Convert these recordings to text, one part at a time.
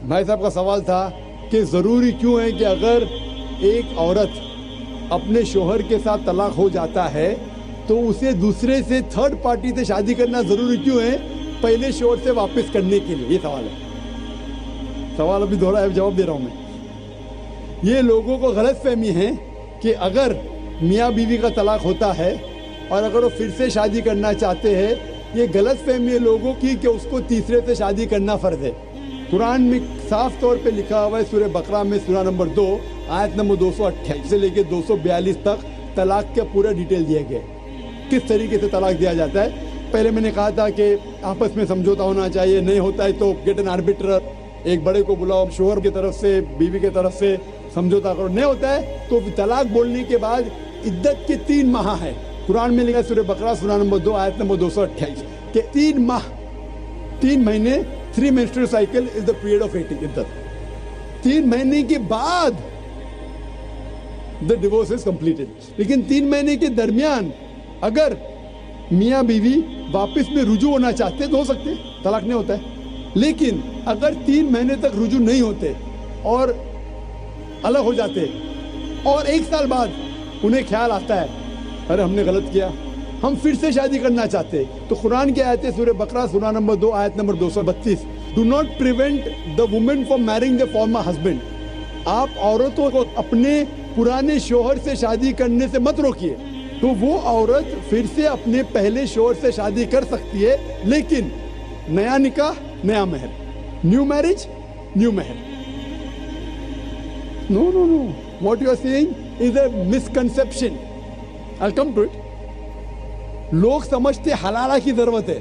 بھائی صاحب کا سوال تھا کہ ضروری کیوں ہے کہ اگر ایک عورت اپنے شوہر کے ساتھ طلاق ہو جاتا ہے تو اسے دوسرے سے تھرڈ پارٹی سے شادی کرنا ضروری کیوں ہے پہلے شوہر سے واپس کرنے کے لیے. یہ سوال ہے. سوال ابھی دوہرا جواب دے رہا ہوں میں. یہ لوگوں کو غلط فہمی ہے کہ اگر میاں بیوی کا طلاق ہوتا ہے اور اگر وہ پھر سے شادی کرنا چاہتے ہیں, یہ غلط فہمی ہے لوگوں کی کہ اس کو تیسرے سے شادی کرنا فرض ہے. قرآن میں صاف طور پہ لکھا ہوا ہے سورہ بقرہ میں سورہ نمبر 2 آیت نمبر 228 سے لے کے 242 تک طلاق کا پورا ڈیٹیل دیا گیا ہے کس طریقے سے طلاق دیا جاتا ہے. پہلے میں نے کہا تھا کہ آپس میں سمجھوتا ہونا چاہیے, نہیں ہوتا ہے تو گیٹ این آربیٹر, ایک بڑے کو بلاؤ, شوہر کی طرف سے بیوی کی طرف سے سمجھوتا کرو. نہیں ہوتا ہے تو طلاق بولنے کے بعد عدت کے 3 ماہ ہے. قرآن میں لکھا سورہ بقرہ سورہ نمبر 2 آیت نمبر 228 کہ 3 ماہ 3 مہینے 3 menstrual cycle is the period of waiting. عدت 3 مہینے کے بعد the divorce is completed. لیکن 3 مہینے کے درمیان اگر میاں بیوی واپس میں رجوع ہونا چاہتے تو ہو سکتے, طلاق نہیں ہوتا ہے. لیکن اگر 3 مہینے تک رجوع نہیں ہوتے اور الگ ہو جاتے اور 1 سال بعد انہیں خیال آتا ہے ارے ہم نے غلط کیا, ہم پھر سے شادی کرنا چاہتے, تو قرآن کی آیت ہے سورہ بقرہ سورہ نمبر 2 آیت number 232 Do not prevent the woman from marrying the former husband. آپ عورتوں کو اپنے پرانے شوہر سے شادی کرنے سے مت روکیے. تو وہ عورت پھر سے اپنے پہلے شوہر سے شادی کر سکتی ہے, لیکن نیا نکاح نیا مہر, نیو میرج نیو مہر. No, no, no. What you are saying is a misconception. I'll come to it. لوگ سمجھتے حلالہ کی ضرورت ہے.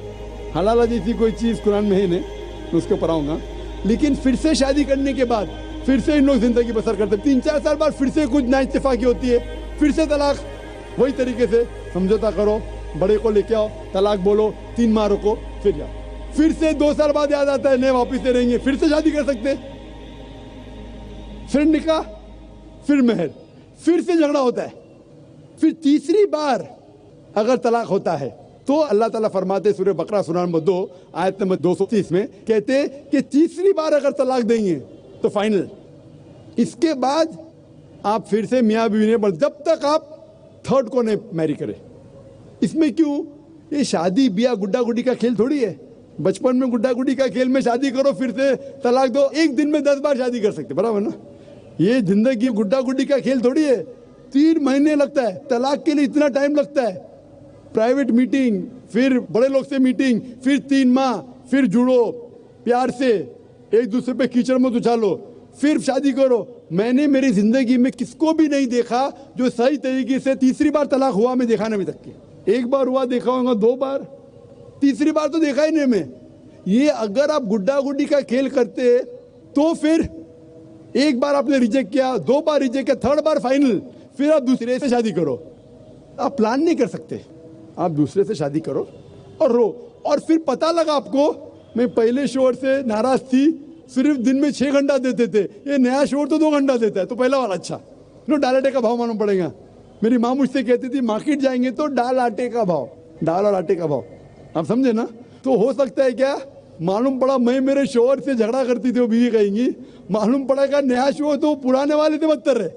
حلالہ جیسی کوئی چیز قرآن میں ہے نہیں, میں اس کے اوپر آؤں گا. لیکن پھر سے شادی کرنے کے بعد پھر سے ان لوگ زندگی بسر کرتے, 3-4 سال بعد پھر سے کچھ نااتفاقی ہوتی ہے, پھر سے طلاق. وہی طریقے سے سمجھوتا کرو, بڑے کو لے کے آؤ, طلاق بولو, 3 ماہ رکو, پھر جاؤ. پھر سے 2 سال بعد یاد آتا ہے نئے واپس سے رہیں گے, پھر سے شادی کر سکتے, پھر نکاح, پھر مہر, پھر سے جھگڑا ہوتا ہے. پھر تیسری بار اگر طلاق ہوتا ہے تو اللہ تعالیٰ فرماتے سورہ بقرہ سورہ نمبر 2 آیت نمبر 230 میں کہتے کہ تیسری بار اگر طلاق دیں گے تو فائنل. اس کے بعد آپ پھر سے میاں بیوی نے بڑھ, جب تک آپ تھرڈ کو نہیں میری کرے. اس میں کیوں, یہ شادی بیاہ گڈا گڈی کا کھیل تھوڑی ہے. بچپن میں گڈا گڈی کا کھیل میں شادی کرو پھر سے طلاق دو, ایک دن میں 10 بار شادی کر سکتے, برابر نا. یہ زندگی گڈا گڈی کا کھیل تھوڑی ہے. 3 مہینے لگتا ہے طلاق کے لیے, اتنا ٹائم لگتا ہے. پرائیویٹ میٹنگ, پھر بڑے لوگ سے میٹنگ, پھر 3 ماہ, پھر جڑو پیار سے, ایک دوسرے پہ کیچڑ مت اچھالو, پھر شادی کرو. میں نے میری زندگی میں کس کو بھی نہیں دیکھا جو صحیح طریقے سے تیسری بار طلاق ہوا, میں دیکھا نہیں ابھی تک. 1 بار ہوا دیکھا ہوگا, 2 بار, تیسری بار تو دیکھا ہی نہیں میں. یہ اگر آپ گڈا گڈی کا کھیل کرتے تو پھر 1 بار آپ نے ریجیکٹ کیا, 2 بار ریجیکٹ کیا, 3rd بار فائنل, پھر آپ دوسرے سے شادی کرو. آپ پلان نہیں کر سکتے, آپ دوسرے سے شادی کرو اور رو. اور پھر پتہ لگا آپ کو میں پہلے شوہر سے ناراض تھی, صرف دن میں 6 گھنٹہ دیتے تھے, یہ نیا شوہر تو 2 گھنٹہ دیتا ہے, تو پہلا والا اچھا. ڈال آٹے کا بھاؤ معلوم پڑے گا. میری ماں مجھ سے کہتی تھی مارکیٹ جائیں گے تو ڈال آٹے کا بھاؤ, ڈال اور آٹے کا بھاؤ. آپ سمجھے نا. تو ہو سکتا ہے کیا, معلوم پڑا میں میرے شوہر سے جھگڑا کرتی تھی, وہ بیوی کہیں گی, معلوم پڑا کہ نیا شوہر تو پرانے والے سے بدتر ہے.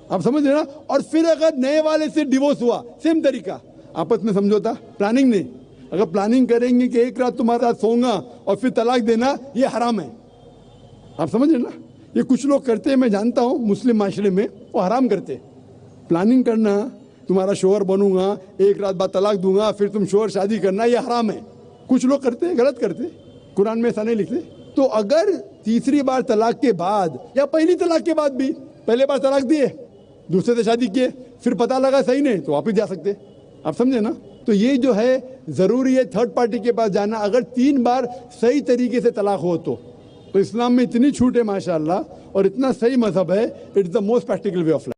آپ سمجھ رہے نا. اور پھر اگر نئے والے سے ڈیورس ہوا, سیم طریقہ, آپس میں سمجھوتا, پلاننگ نہیں. اگر پلاننگ کریں گے کہ ایک رات تمہارے ساتھ سوؤں گا اور پھر طلاق دینا, یہ حرام ہے. آپ سمجھ رہے نا. یہ کچھ لوگ کرتے ہیں, میں جانتا ہوں مسلم معاشرے میں وہ حرام کرتے. پلاننگ کرنا, تمہارا شوہر بنوں گا, ایک رات بعد طلاق دوں گا, پھر تم شوہر شادی کرنا, یہ حرام ہے. کچھ لوگ کرتے ہیں, غلط کرتے, قرآن میں ایسا نہیں لکھتے. تو اگر تیسری بار طلاق کے بعد یا پہلی طلاق کے بعد بھی, پہلے بار طلاق دیے, دوسرے سے شادی کیے, پھر پتہ لگا صحیح نہیں, تو واپس جا سکتے. آپ سمجھے نا. تو یہ جو ہے ضروری ہے تھرڈ پارٹی کے پاس جانا, اگر 3 بار صحیح طریقے سے طلاق ہو تو اسلام میں اتنی چھوٹ ہے ماشاءاللہ, اور اتنا صحیح مذہب ہے. It's the most practical way of life.